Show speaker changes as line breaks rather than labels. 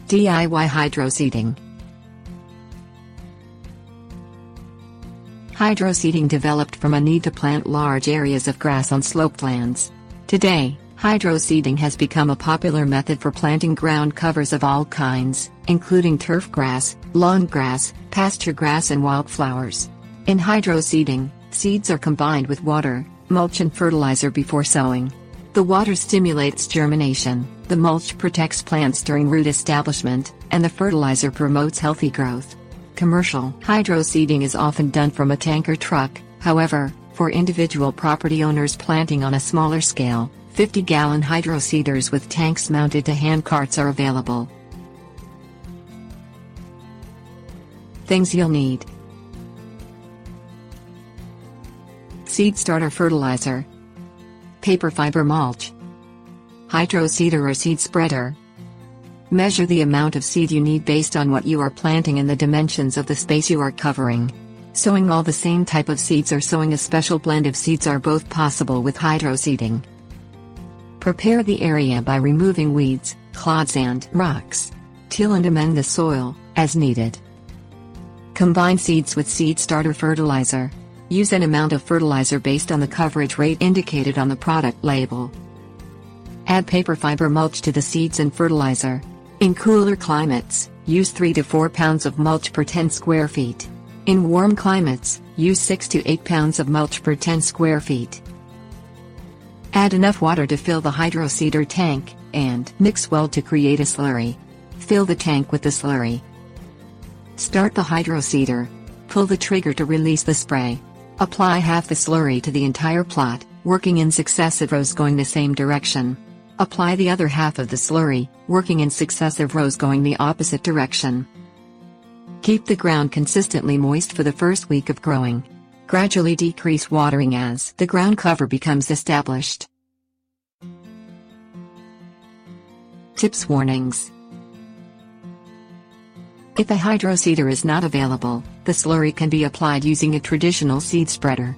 DIY hydroseeding. Hydroseeding developed from a need to plant large areas of grass on sloped-lands. Today, hydroseeding has become a popular method for planting ground covers of all kinds, including turf grass, lawn grass, pasture grass and wildflowers. In hydroseeding, seeds are combined with water, mulch and fertilizer before sowing. The water stimulates germination, the mulch protects plants during root establishment, and the fertilizer promotes healthy growth. Commercial hydroseeding is often done from a tanker truck, however, for individual property owners planting on a smaller scale, 50-gallon hydroseeders with tanks mounted to hand carts are available. Things you'll need: seed starter fertilizer, paper fiber mulch, hydroseeder or seed spreader. Measure the amount of seed you need based on what you are planting and the dimensions of the space you are covering. Sowing all the same type of seeds or sowing a special blend of seeds are both possible with hydroseeding. Prepare the area by removing weeds, clods and rocks. Till and amend the soil, as needed. Combine seeds with seed starter fertilizer. Use an amount of fertilizer based on the coverage rate indicated on the product label. Add paper fiber mulch to the seeds and fertilizer. In cooler climates, use 3 to 4 pounds of mulch per 10 square feet. In warm climates, use 6 to 8 pounds of mulch per 10 square feet. Add enough water to fill the hydroseeder tank, and mix well to create a slurry. Fill the tank with the slurry. Start the hydroseeder. Pull the trigger to release the spray. Apply half the slurry to the entire plot, working in successive rows going the same direction. Apply the other half of the slurry, working in successive rows going the opposite direction. Keep the ground consistently moist for the first week of growing. Gradually decrease watering as the ground cover becomes established. Tips: warnings. If a hydroseeder is not available, the slurry can be applied using a traditional seed spreader.